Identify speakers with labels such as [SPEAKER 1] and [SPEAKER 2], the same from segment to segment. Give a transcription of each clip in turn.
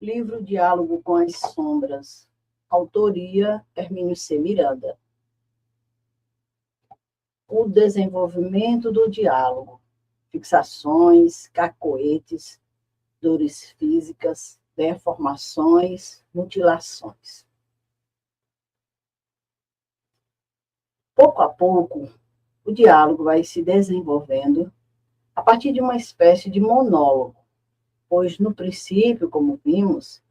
[SPEAKER 1] Livro Diálogo com as Sombras. Autoria Hermínio C. Miranda. O desenvolvimento do diálogo. Fixações, cacoetes, dores físicas, deformações, mutilações. Pouco a pouco, o diálogo vai se desenvolvendo a partir de uma espécie de monólogo, pois, no princípio, como vimos,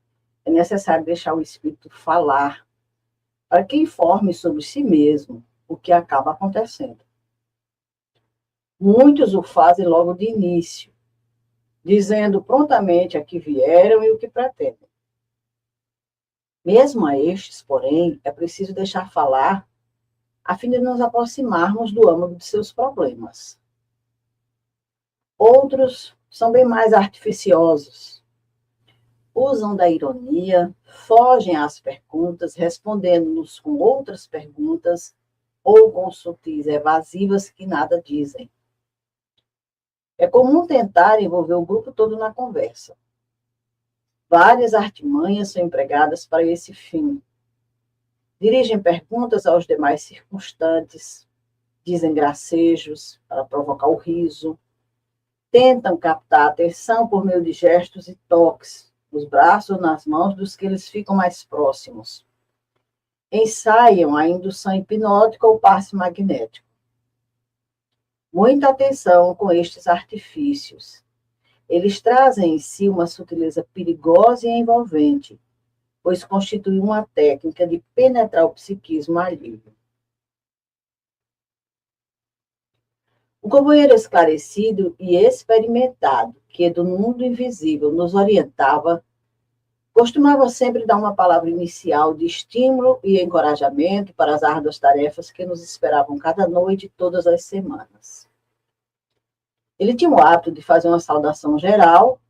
[SPEAKER 1] é necessário deixar o espírito falar, para que informe sobre si mesmo o que acaba acontecendo. Muitos o fazem logo de início, dizendo prontamente a que vieram e o que pretendem. Mesmo a estes, porém, é preciso deixar falar, a fim de nos aproximarmos do âmago de seus problemas. Outros são bem mais artificiosos. Usam da ironia, fogem às perguntas, respondendo-nos com outras perguntas ou com sutis evasivas que nada dizem. É comum tentar envolver o grupo todo na conversa. Várias artimanhas são empregadas para esse fim. Dirigem perguntas aos demais circunstantes, dizem gracejos para provocar o riso, tentam captar a atenção por meio de gestos e toques, nos braços ou nas mãos dos que eles ficam mais próximos. Ensaiam a indução hipnótica ou passe magnético. Muita atenção com estes artifícios. Eles trazem em si uma sutileza perigosa e envolvente, pois constituem uma técnica de penetrar o psiquismo alheio. O companheiro esclarecido e experimentado, que do mundo invisível nos orientava, costumava sempre dar uma palavra inicial de estímulo e encorajamento para as árduas tarefas que nos esperavam cada noite, todas as semanas. Ele tinha o hábito de fazer uma saudação geral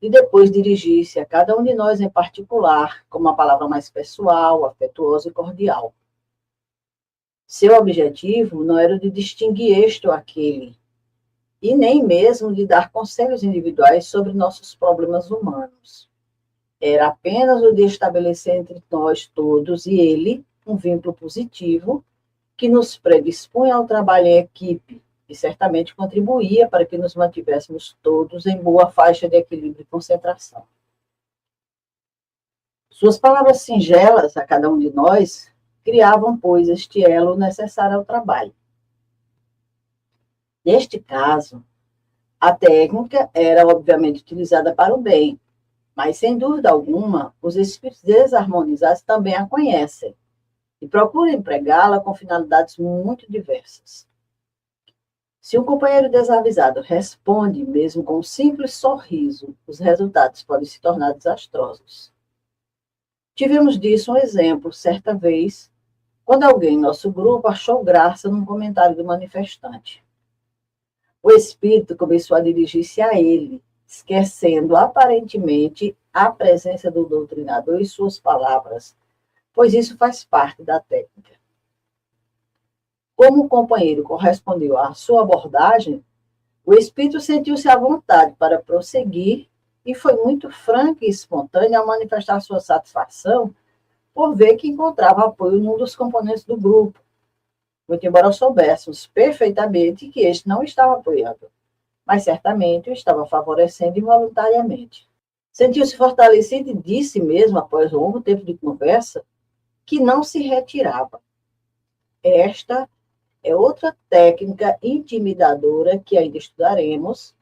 [SPEAKER 1] e depois dirigir-se a cada um de nós em particular, com uma palavra mais pessoal, afetuosa e cordial. Seu objetivo não era o de distinguir este ou aquele, e nem mesmo de dar conselhos individuais sobre nossos problemas humanos. Era apenas o de estabelecer entre nós todos e ele um vínculo positivo que nos predispunha ao trabalho em equipe e certamente contribuía para que nos mantivéssemos todos em boa faixa de equilíbrio e concentração. Suas palavras singelas a cada um de nós criavam, pois, este elo necessário ao trabalho. Neste caso, a técnica era obviamente utilizada para o bem, mas, sem dúvida alguma, os espíritos desarmonizados também a conhecem e procuram empregá-la com finalidades muito diversas. Se um companheiro desavisado responde, mesmo com um simples sorriso, os resultados podem se tornar desastrosos. Tivemos disso um exemplo, certa vez, quando alguém em nosso grupo achou graça num comentário do manifestante. O espírito começou a dirigir-se a ele, esquecendo aparentemente a presença do doutrinador e suas palavras, pois isso faz parte da técnica. Como o companheiro correspondeu à sua abordagem, o espírito sentiu-se à vontade para prosseguir e foi muito franco e espontâneo ao manifestar sua satisfação por ver que encontrava apoio num dos componentes do grupo, muito embora soubéssemos perfeitamente que este não estava apoiando, mas certamente o estava favorecendo involuntariamente. Sentiu-se fortalecido e disse mesmo, após um longo tempo de conversa, que não se retirava. Esta é outra técnica intimidadora que ainda estudaremos,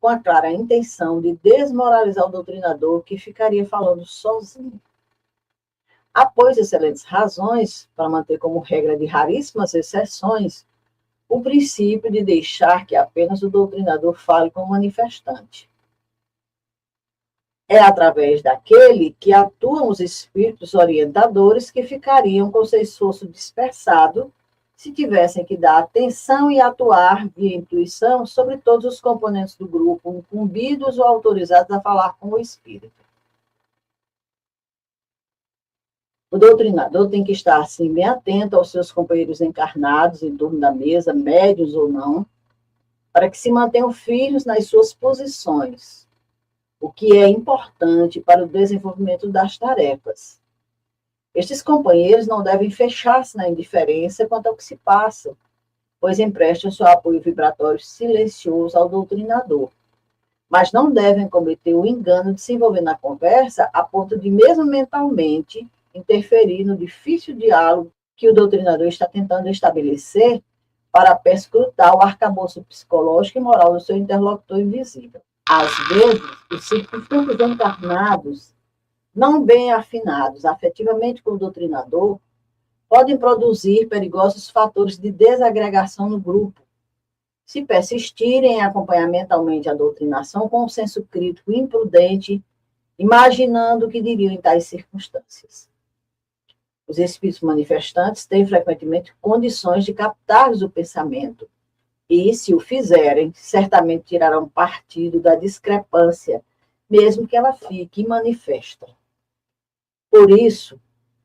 [SPEAKER 1] com a clara intenção de desmoralizar o doutrinador que ficaria falando sozinho. Após excelentes razões para manter como regra de raríssimas exceções o princípio de deixar que apenas o doutrinador fale com o manifestante. É através daquele que atuam os espíritos orientadores que ficariam com seu esforço dispersado se tivessem que dar atenção e atuar via intuição sobre todos os componentes do grupo, incumbidos ou autorizados a falar com o espírito. O doutrinador tem que estar, assim, bem atento aos seus companheiros encarnados em torno da mesa, médios ou não, para que se mantenham firmes nas suas posições, o que é importante para o desenvolvimento das tarefas. Estes companheiros não devem fechar-se na indiferença quanto ao que se passa, pois emprestam seu apoio vibratório silencioso ao doutrinador, mas não devem cometer o engano de se envolver na conversa a ponto de, mesmo mentalmente, interferir no difícil diálogo que o doutrinador está tentando estabelecer para perscrutar o arcabouço psicológico e moral do seu interlocutor invisível. Às vezes, os circunstantes encarnados, não bem afinados afetivamente com o doutrinador, podem produzir perigosos fatores de desagregação no grupo, se persistirem em acompanhar mentalmente a doutrinação com um senso crítico imprudente, imaginando o que diriam em tais circunstâncias. Os espíritos manifestantes têm frequentemente condições de captar o pensamento, e, se o fizerem, certamente tirarão partido da discrepância, mesmo que ela fique manifesta. Por isso,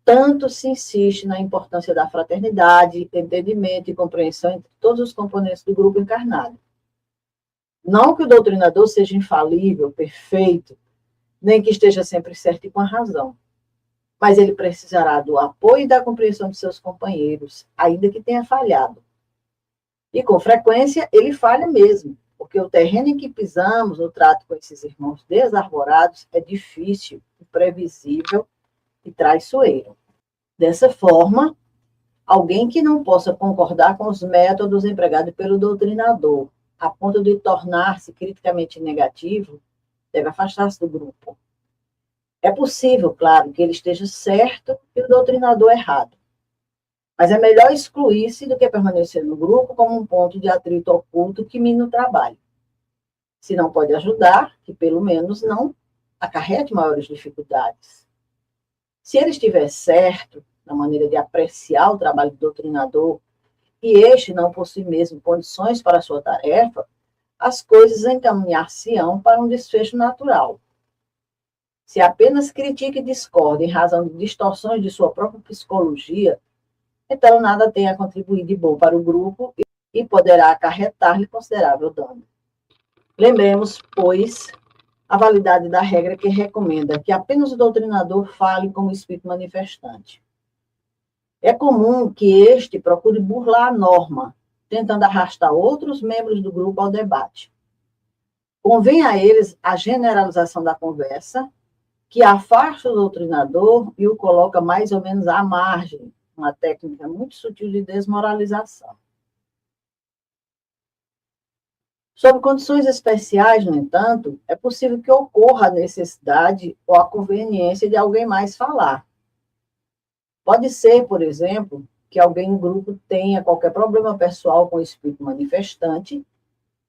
[SPEAKER 1] tanto se insiste na importância da fraternidade, entendimento e compreensão entre todos os componentes do grupo encarnado. Não que o doutrinador seja infalível, perfeito, nem que esteja sempre certo e com a razão, mas ele precisará do apoio e da compreensão de seus companheiros, ainda que tenha falhado. E, com frequência, ele falha mesmo, porque o terreno em que pisamos no trato com esses irmãos desarvorados é difícil, imprevisível e traiçoeiro. Dessa forma, alguém que não possa concordar com os métodos empregados pelo doutrinador, a ponto de tornar-se criticamente negativo, deve afastar-se do grupo. É possível, claro, que ele esteja certo e o doutrinador errado, mas é melhor excluir-se do que permanecer no grupo como um ponto de atrito oculto que mina o trabalho. Se não pode ajudar, que pelo menos não acarrete maiores dificuldades. Se ele estiver certo na maneira de apreciar o trabalho do doutrinador e este não possui mesmo condições para a sua tarefa, as coisas encaminhar-se-ão para um desfecho natural. Se apenas critica e discorda em razão de distorções de sua própria psicologia, então nada tem a contribuir de bom para o grupo e poderá acarretar-lhe considerável dano. Lembremos, pois, a validade da regra que recomenda que apenas o doutrinador fale como espírito manifestante. É comum que este procure burlar a norma, tentando arrastar outros membros do grupo ao debate. Convém a eles a generalização da conversa, que afasta o doutrinador e o coloca mais ou menos à margem, uma técnica muito sutil de desmoralização. Sob condições especiais, no entanto, é possível que ocorra a necessidade ou a conveniência de alguém mais falar. Pode ser, por exemplo, que alguém no grupo tenha qualquer problema pessoal com o espírito manifestante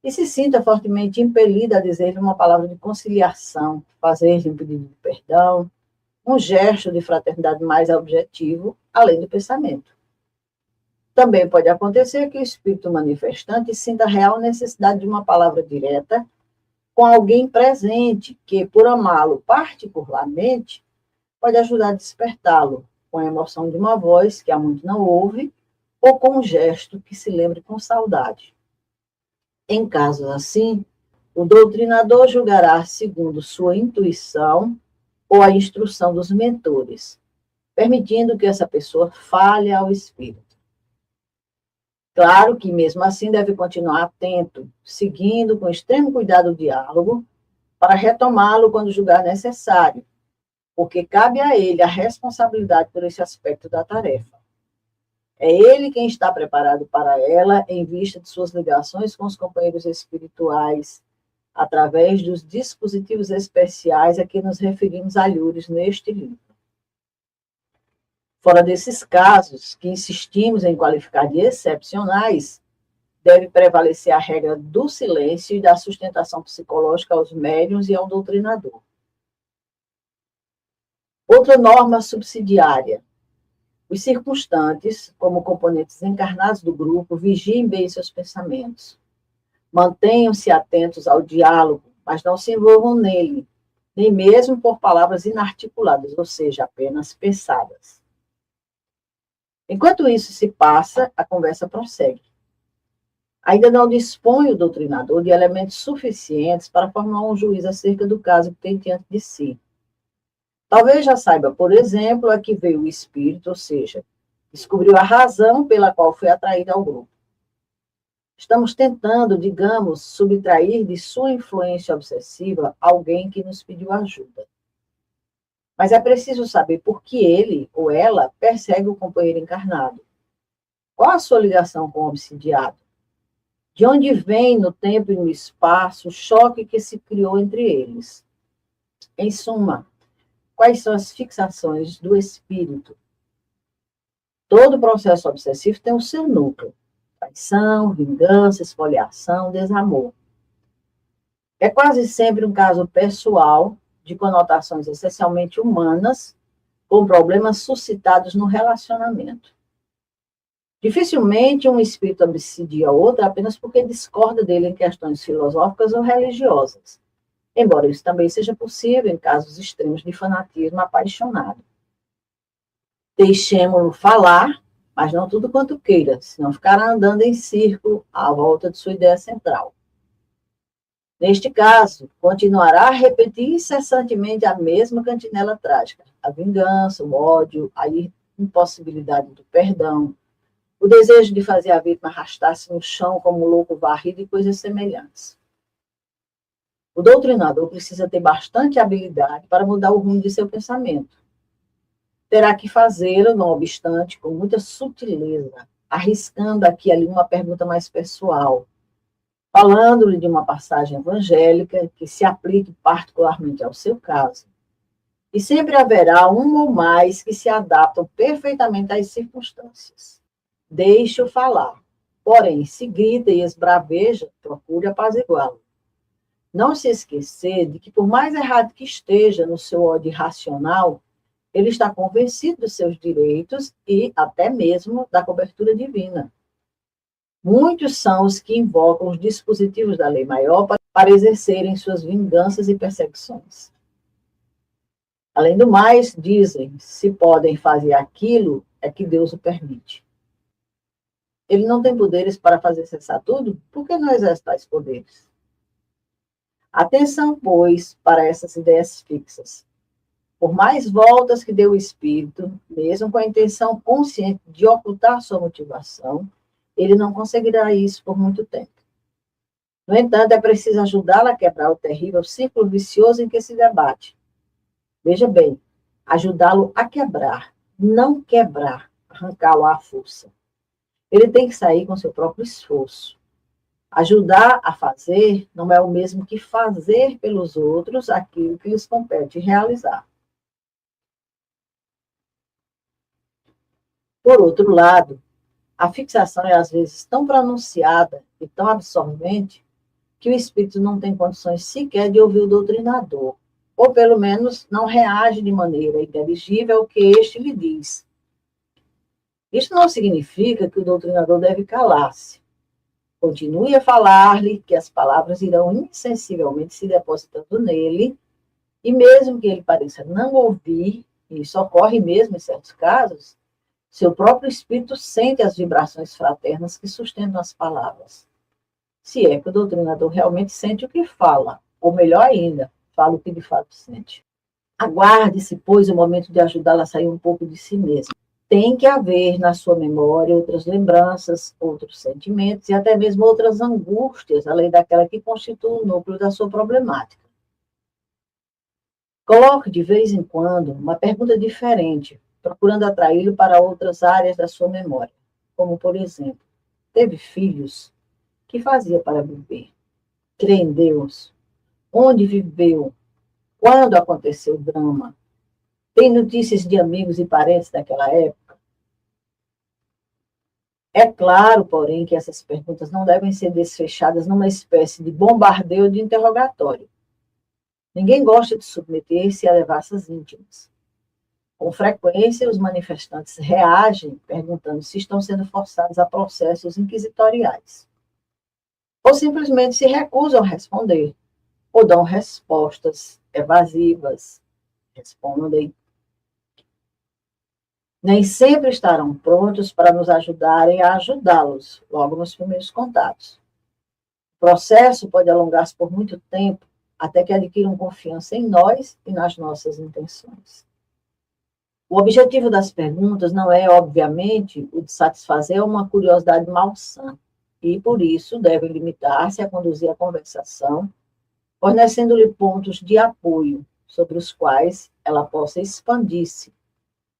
[SPEAKER 1] e se sinta fortemente impelido a dizer-lhe uma palavra de conciliação, fazer-lhe um pedido de perdão, um gesto de fraternidade mais objetivo, além do pensamento. Também pode acontecer que o espírito manifestante sinta real necessidade de uma palavra direta com alguém presente que, por amá-lo particularmente, pode ajudar a despertá-lo com a emoção de uma voz que há muito não ouve ou com um gesto que se lembre com saudade. Em casos assim, o doutrinador julgará segundo sua intuição ou a instrução dos mentores, permitindo que essa pessoa fale ao espírito. Claro que, mesmo assim, deve continuar atento, seguindo com extremo cuidado o diálogo, para retomá-lo quando julgar necessário, porque cabe a ele a responsabilidade por esse aspecto da tarefa. É ele quem está preparado para ela, em vista de suas ligações com os companheiros espirituais, através dos dispositivos especiais a que nos referimos alhures neste livro. Fora desses casos, que insistimos em qualificar de excepcionais, deve prevalecer a regra do silêncio e da sustentação psicológica aos médiuns e ao doutrinador. Outra norma subsidiária. Os circunstantes, como componentes encarnados do grupo, vigiem bem seus pensamentos. Mantenham-se atentos ao diálogo, mas não se envolvam nele, nem mesmo por palavras inarticuladas, ou seja, apenas pensadas. Enquanto isso se passa, a conversa prossegue. Ainda não dispõe o doutrinador de elementos suficientes para formar um juízo acerca do caso que tem diante de si. Talvez já saiba, por exemplo, a que veio o espírito, ou seja, descobriu a razão pela qual foi atraído ao grupo. Estamos tentando, digamos, subtrair de sua influência obsessiva alguém que nos pediu ajuda. Mas é preciso saber por que ele ou ela persegue o companheiro encarnado. Qual a sua ligação com o obsidiado? De onde vem, no tempo e no espaço, o choque que se criou entre eles? Em suma, quais são as fixações do espírito? Todo processo obsessivo tem o seu núcleo: traição, vingança, espoliação, desamor. É quase sempre um caso pessoal, de conotações essencialmente humanas, com problemas suscitados no relacionamento. Dificilmente um espírito obsidia outro apenas porque discorda dele em questões filosóficas ou religiosas, embora isso também seja possível em casos extremos de fanatismo apaixonado. Deixemo-lo falar, mas não tudo quanto queira, senão ficará andando em círculo à volta de sua ideia central. Neste caso, continuará a repetir incessantemente a mesma cantinela trágica: a vingança, o ódio, a impossibilidade do perdão, o desejo de fazer a vítima arrastar-se no chão como um louco varrido e coisas semelhantes. O doutrinador precisa ter bastante habilidade para mudar o rumo de seu pensamento. Terá que fazê-lo, não obstante, com muita sutileza, arriscando aqui e ali uma pergunta mais pessoal, falando-lhe de uma passagem evangélica que se aplique particularmente ao seu caso. E sempre haverá um ou mais que se adaptam perfeitamente às circunstâncias. Deixe-o falar. Porém, se grita e esbraveja, procure apaziguá-lo. Não se esquecer de que, por mais errado que esteja no seu ódio irracional, ele está convencido dos seus direitos e até mesmo da cobertura divina. Muitos são os que invocam os dispositivos da lei maior para exercerem suas vinganças e perseguições. Além do mais, dizem, se podem fazer aquilo, é que Deus o permite. Ele não tem poderes para fazer cessar tudo? Por que não exerce tais poderes? Atenção, pois, para essas ideias fixas. Por mais voltas que dê o espírito, mesmo com a intenção consciente de ocultar sua motivação, ele não conseguirá isso por muito tempo. No entanto, é preciso ajudá-lo a quebrar o terrível círculo vicioso em que se debate. Veja bem, ajudá-lo a quebrar, não quebrar, arrancá-lo à força. Ele tem que sair com seu próprio esforço. Ajudar a fazer não é o mesmo que fazer pelos outros aquilo que lhes compete realizar. Por outro lado, a fixação é às vezes tão pronunciada e tão absorvente que o espírito não tem condições sequer de ouvir o doutrinador, ou pelo menos não reage de maneira inteligível ao que este lhe diz. Isso não significa que o doutrinador deve calar-se. Continue a falar-lhe que as palavras irão insensivelmente se depositando nele, e mesmo que ele pareça não ouvir, e isso ocorre mesmo em certos casos, seu próprio espírito sente as vibrações fraternas que sustentam as palavras. Se é que o doutrinador realmente sente o que fala, ou melhor ainda, fala o que de fato sente. Aguarde-se, pois, o momento de ajudá-la a sair um pouco de si mesma. Tem que haver na sua memória outras lembranças, outros sentimentos e até mesmo outras angústias, além daquela que constitui o núcleo da sua problemática. Coloque de vez em quando uma pergunta diferente, procurando atraí-lo para outras áreas da sua memória, como, por exemplo, teve filhos? Que fazia para viver? Crê em Deus? Onde viveu? Quando aconteceu o drama? Tem notícias de amigos e parentes daquela época? É claro, porém, que essas perguntas não devem ser desfechadas numa espécie de bombardeio de interrogatório. Ninguém gosta de submeter-se a devassas íntimas. Com frequência, os manifestantes reagem perguntando se estão sendo forçados a processos inquisitoriais. Ou simplesmente se recusam a responder, ou dão respostas evasivas. Respondem. Nem sempre estarão prontos para nos ajudarem a ajudá-los, logo nos primeiros contatos. O processo pode alongar-se por muito tempo, até que adquiram confiança em nós e nas nossas intenções. O objetivo das perguntas não é, obviamente, o de satisfazer uma curiosidade malsã, e, por isso, devem limitar-se a conduzir a conversação, fornecendo-lhe pontos de apoio sobre os quais ela possa expandir-se,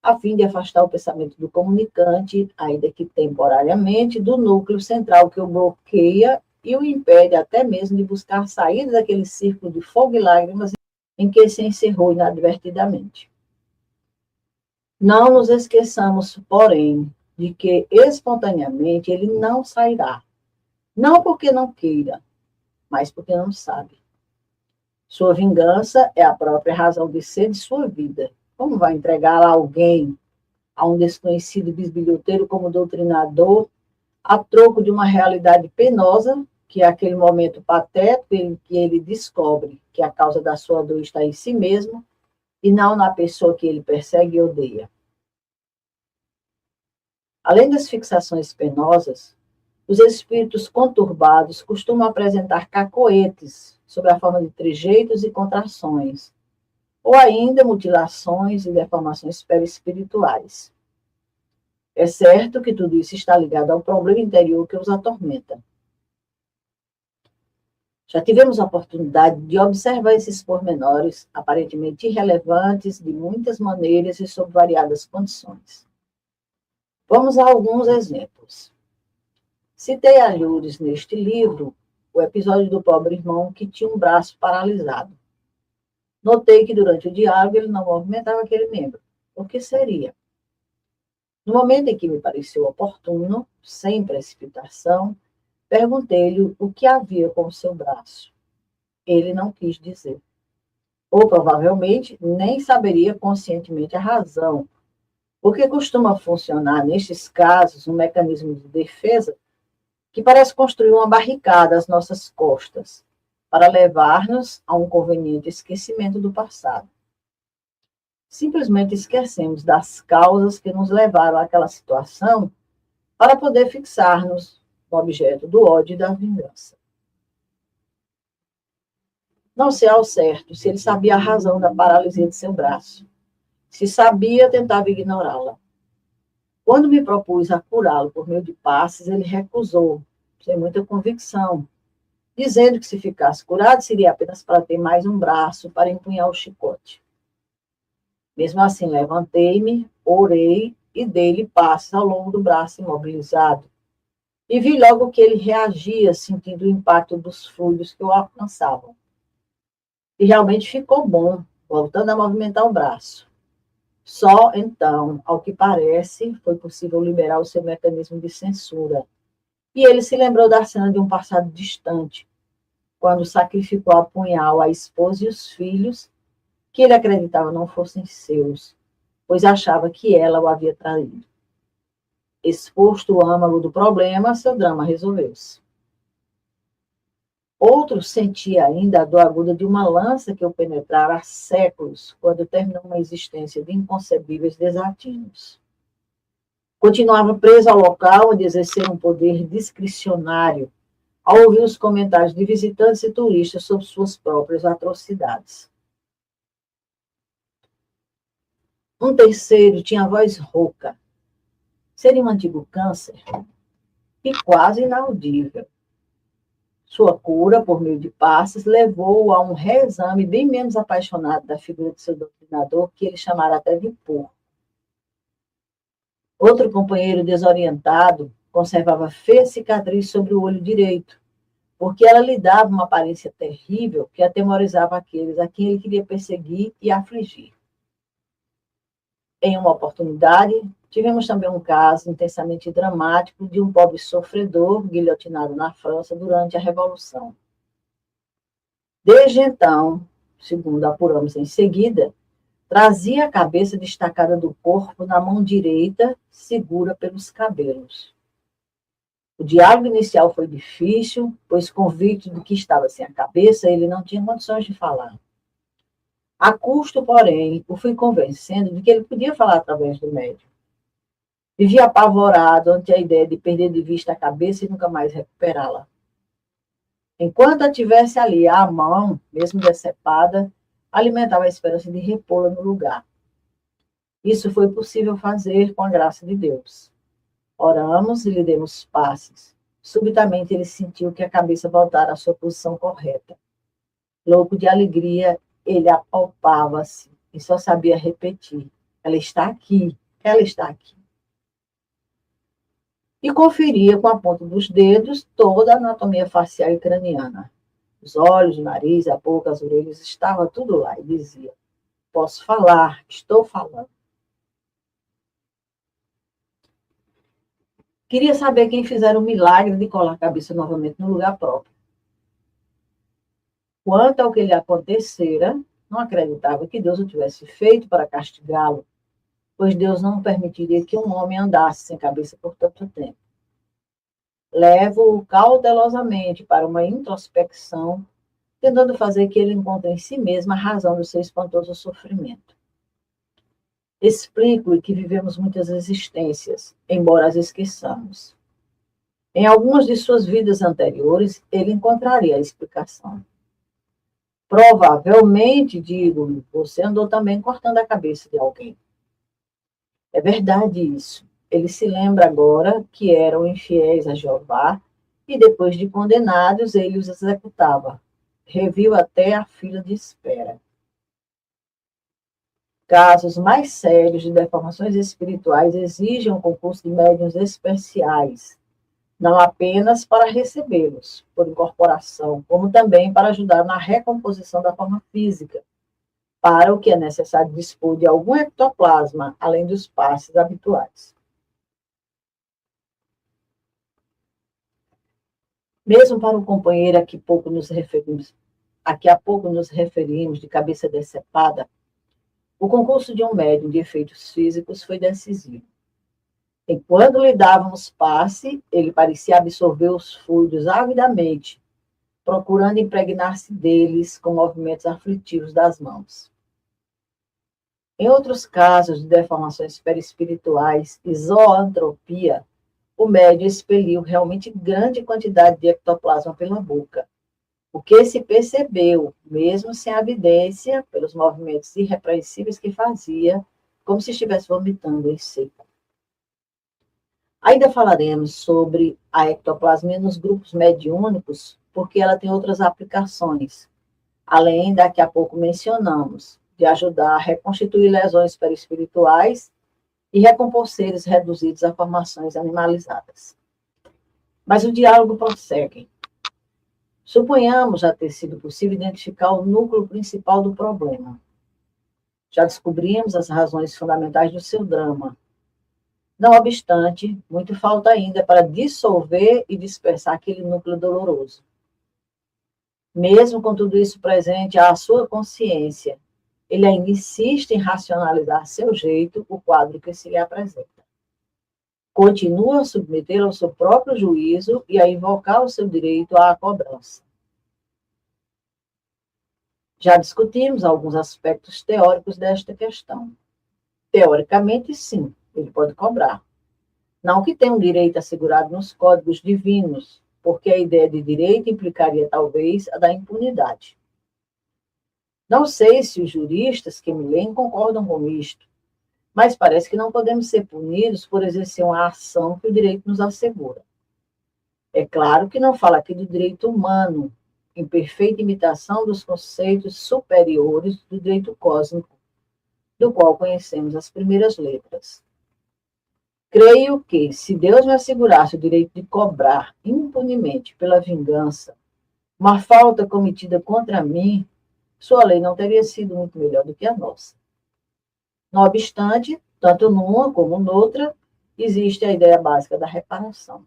[SPEAKER 1] a fim de afastar o pensamento do comunicante, ainda que temporariamente, do núcleo central que o bloqueia e o impede até mesmo de buscar sair daquele círculo de fogo e lágrimas em que se encerrou inadvertidamente. Não nos esqueçamos, porém, de que espontaneamente ele não sairá, não porque não queira, mas porque não sabe. Sua vingança é a própria razão de ser de sua vida. Como vai entregá-la a alguém, a um desconhecido bisbilhoteiro como doutrinador, a troco de uma realidade penosa, que é aquele momento patético em que ele descobre que a causa da sua dor está em si mesmo e não na pessoa que ele persegue e odeia? Além das fixações penosas, os espíritos conturbados costumam apresentar cacoetes, sob a forma de trejeitos e contrações, ou ainda mutilações e deformações perispirituais. É certo que tudo isso está ligado ao problema interior que os atormenta. Já tivemos a oportunidade de observar esses pormenores, aparentemente irrelevantes, de muitas maneiras e sob variadas condições. Vamos a alguns exemplos. Citei a Lourdes neste livro o episódio do pobre irmão que tinha um braço paralisado. Notei que durante o diálogo ele não movimentava aquele membro. O que seria? No momento em que me pareceu oportuno, sem precipitação, perguntei-lhe o que havia com o seu braço. Ele não quis dizer. Ou provavelmente nem saberia conscientemente a razão, porque costuma funcionar nestes casos um mecanismo de defesa que parece construir uma barricada às nossas costas, para levar-nos a um conveniente esquecimento do passado. Simplesmente esquecemos das causas que nos levaram àquela situação para poder fixar-nos no objeto do ódio e da vingança. Não sei ao certo se ele sabia a razão da paralisia de seu braço. Se sabia, tentava ignorá-la. Quando me propus a curá-lo por meio de passes, ele recusou, sem muita convicção, dizendo que se ficasse curado seria apenas para ter mais um braço para empunhar o chicote. Mesmo assim, levantei-me, orei e dei-lhe passes ao longo do braço imobilizado. E vi logo que ele reagia, sentindo o impacto dos fluidos que o alcançavam. E realmente ficou bom, voltando a movimentar o braço. Só então, ao que parece, foi possível liberar o seu mecanismo de censura. E ele se lembrou da cena de um passado distante, quando sacrificou a punhal a esposa e os filhos, que ele acreditava não fossem seus, pois achava que ela o havia traído. Exposto o âmago do problema, seu drama resolveu-se. Outro sentia ainda a dor aguda de uma lança que o penetrara há séculos, quando terminou uma existência de inconcebíveis desatinos. Continuava preso ao local onde exercia um poder discricionário, ao ouvir os comentários de visitantes e turistas sobre suas próprias atrocidades. Um terceiro tinha a voz rouca. Seria um antigo câncer e quase inaudível. Sua cura, por meio de passes, levou-o a um reexame bem menos apaixonado da figura de seu doutrinador, que ele chamara até de porco. Outro companheiro desorientado conservava feia cicatriz sobre o olho direito, porque ela lhe dava uma aparência terrível que atemorizava aqueles a quem ele queria perseguir e afligir. Em uma oportunidade, tivemos também um caso intensamente dramático de um pobre sofredor guilhotinado na França durante a Revolução. Desde então, segundo apuramos em seguida, trazia a cabeça destacada do corpo na mão direita, segura pelos cabelos. O diálogo inicial foi difícil, pois convicto de que estava sem a cabeça, ele não tinha condições de falar. A custo, porém, o fui convencendo de que ele podia falar através do médium. Vivia apavorado ante a ideia de perder de vista a cabeça e nunca mais recuperá-la. Enquanto a tivesse ali à mão, mesmo decepada, alimentava a esperança de repô-la no lugar. Isso foi possível fazer com a graça de Deus. Oramos e lhe demos passes. Subitamente ele sentiu que a cabeça voltara à sua posição correta. Louco de alegria, ele apalpava-se e só sabia repetir: ela está aqui, ela está aqui. E conferia com a ponta dos dedos toda a anatomia facial e craniana. Os olhos, o nariz, a boca, as orelhas, estava tudo lá. E dizia: posso falar, estou falando. Queria saber quem fizera o milagre de colar a cabeça novamente no lugar próprio. Quanto ao que lhe acontecera, não acreditava que Deus o tivesse feito para castigá-lo, pois Deus não permitiria que um homem andasse sem cabeça por tanto tempo. Levo-o cautelosamente para uma introspecção, tentando fazer que ele encontre em si mesmo a razão do seu espantoso sofrimento. Explico-lhe que vivemos muitas existências, embora as esqueçamos. Em algumas de suas vidas anteriores, ele encontraria a explicação. Provavelmente, digo-lhe, você andou também cortando a cabeça de alguém. É verdade isso. Ele se lembra agora que eram infiéis a Jeová e depois de condenados, ele os executava. Reviu até a fila de espera. Casos mais sérios de deformações espirituais exigem um concurso de médiuns especiais, não apenas para recebê-los por incorporação, como também para ajudar na recomposição da forma física, para o que é necessário dispor de algum ectoplasma, além dos passes habituais. Mesmo para um companheiro a que há pouco nos referimos, de cabeça decepada, o concurso de um médium de efeitos físicos foi decisivo. Enquanto lhe dávamos passe, ele parecia absorver os fluidos avidamente, procurando impregnar-se deles com movimentos aflitivos das mãos. Em outros casos de deformações perispirituais e zoantropia, o médium expeliu realmente grande quantidade de ectoplasma pela boca, o que se percebeu, mesmo sem evidência, pelos movimentos irrepreensíveis que fazia, como se estivesse vomitando em seco. Ainda falaremos sobre a ectoplasmia nos grupos mediúnicos, porque ela tem outras aplicações, além da que há pouco mencionamos, de ajudar a reconstituir lesões perispirituais e recompor seres reduzidos a formações animalizadas. Mas o diálogo prossegue. Suponhamos já ter sido possível identificar o núcleo principal do problema. Já descobrimos as razões fundamentais do seu drama. Não obstante, muito falta ainda para dissolver e dispersar aquele núcleo doloroso. Mesmo com tudo isso presente à sua consciência, ele ainda insiste em racionalizar seu jeito o quadro que se lhe apresenta. Continua a submetê-lo ao seu próprio juízo e a invocar o seu direito à cobrança. Já discutimos alguns aspectos teóricos desta questão. Teoricamente, sim, ele pode cobrar. Não que tenha um direito assegurado nos códigos divinos, porque a ideia de direito implicaria talvez a da impunidade. Não sei se os juristas que me leem concordam com isto, mas parece que não podemos ser punidos por exercer uma ação que o direito nos assegura. É claro que não fala aqui do direito humano, em perfeita imitação dos conceitos superiores do direito cósmico, do qual conhecemos as primeiras letras. Creio que, se Deus me assegurasse o direito de cobrar impunemente pela vingança uma falta cometida contra mim, sua lei não teria sido muito melhor do que a nossa. Não obstante, tanto numa como noutra, existe a ideia básica da reparação.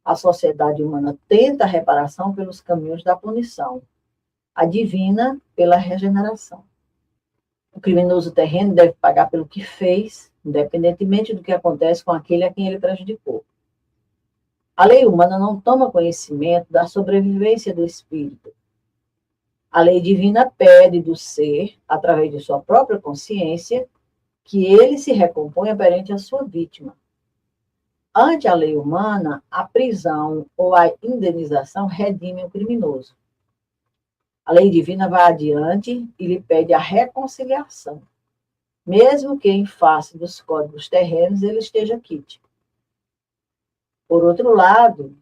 [SPEAKER 1] A sociedade humana tenta a reparação pelos caminhos da punição, a divina pela regeneração. O criminoso terreno deve pagar pelo que fez, independentemente do que acontece com aquele a quem ele prejudicou. A lei humana não toma conhecimento da sobrevivência do espírito. A lei divina pede do ser, através de sua própria consciência, que ele se recomponha perante a sua vítima. Ante a lei humana, a prisão ou a indenização redime o criminoso. A lei divina vai adiante e lhe pede a reconciliação, mesmo que em face dos códigos terrenos ele esteja quite. Por outro lado,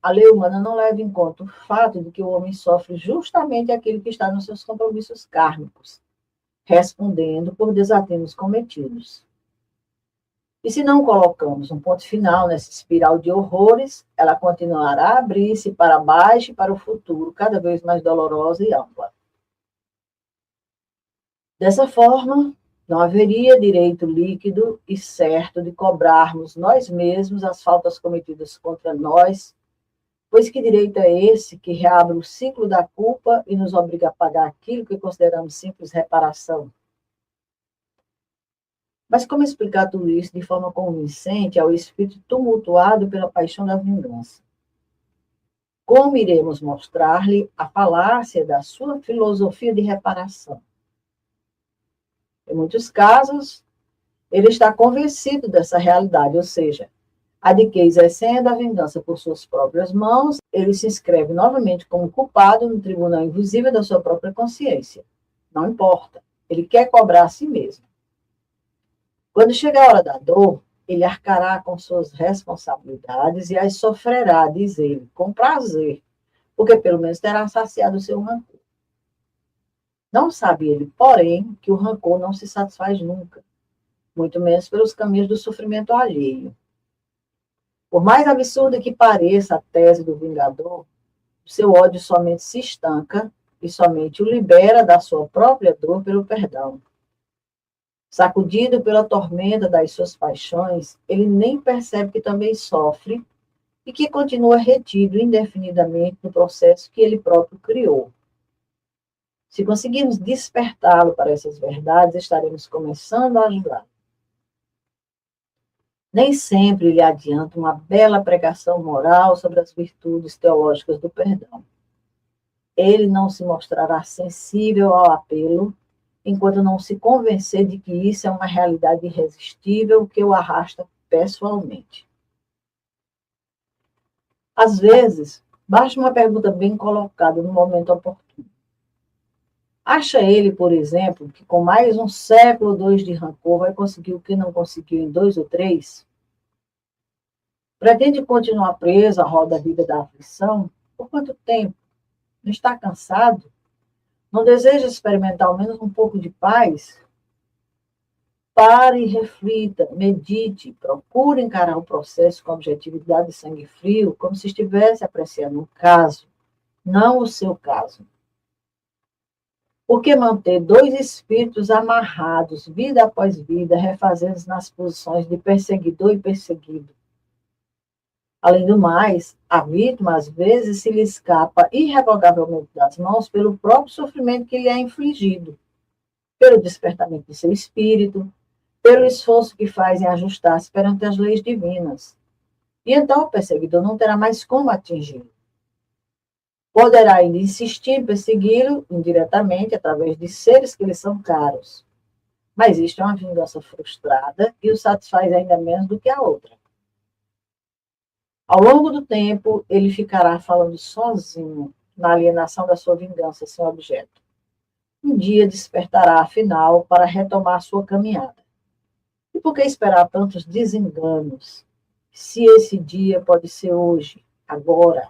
[SPEAKER 1] a lei humana não leva em conta o fato de que o homem sofre justamente aquilo que está nos seus compromissos kármicos, respondendo por desatentos cometidos. E se não colocamos um ponto final nessa espiral de horrores, ela continuará a abrir-se para baixo e para o futuro, cada vez mais dolorosa e ampla. Dessa forma, não haveria direito líquido e certo de cobrarmos nós mesmos as faltas cometidas contra nós, pois que direito é esse que reabre o ciclo da culpa e nos obriga a pagar aquilo que consideramos simples reparação? Mas como explicar tudo isso de forma convincente ao espírito tumultuado pela paixão da vingança? Como iremos mostrar-lhe a falácia da sua filosofia de reparação? Em muitos casos, ele está convencido dessa realidade, ou seja, a de que, exercendo a vingança por suas próprias mãos, ele se inscreve novamente como culpado no tribunal invisível da sua própria consciência. Não importa, ele quer cobrar a si mesmo. Quando chegar a hora da dor, ele arcará com suas responsabilidades e as sofrerá, diz ele, com prazer, porque pelo menos terá saciado o seu rancor. Não sabe ele, porém, que o rancor não se satisfaz nunca, muito menos pelos caminhos do sofrimento alheio. Por mais absurda que pareça a tese do vingador, o seu ódio somente se estanca e somente o libera da sua própria dor pelo perdão. Sacudido pela tormenta das suas paixões, ele nem percebe que também sofre e que continua retido indefinidamente no processo que ele próprio criou. Se conseguirmos despertá-lo para essas verdades, estaremos começando a ajudá-lo. Nem sempre lhe adianta uma bela pregação moral sobre as virtudes teológicas do perdão. Ele não se mostrará sensível ao apelo enquanto não se convencer de que isso é uma realidade irresistível que o arrasta pessoalmente. Às vezes, basta uma pergunta bem colocada no momento oportuno. Acha ele, por exemplo, que com mais um século ou dois de rancor vai conseguir o que não conseguiu em 2 ou 3? Pretende continuar preso à roda viva da aflição? Por quanto tempo? Não está cansado? Não deseja experimentar ao menos um pouco de paz? Pare e reflita, medite, procure encarar o processo com objetividade e sangue frio, como se estivesse apreciando um caso, não o seu caso. Por que manter dois espíritos amarrados, vida após vida, refazendo nas posições de perseguidor e perseguido? Além do mais, a vítima às vezes se lhe escapa irrevogavelmente das mãos pelo próprio sofrimento que lhe é infligido, pelo despertamento de seu espírito, pelo esforço que faz em ajustar-se perante as leis divinas. E então o perseguidor não terá mais como atingi-lo. Poderá ainda insistir em persegui-lo indiretamente através de seres que lhe são caros. Mas isto é uma vingança frustrada e o satisfaz ainda menos do que a outra. Ao longo do tempo, ele ficará falando sozinho, na alienação da sua vingança sem objeto. Um dia despertará, afinal, para retomar sua caminhada. E por que esperar tantos desenganos? Se esse dia pode ser hoje, agora?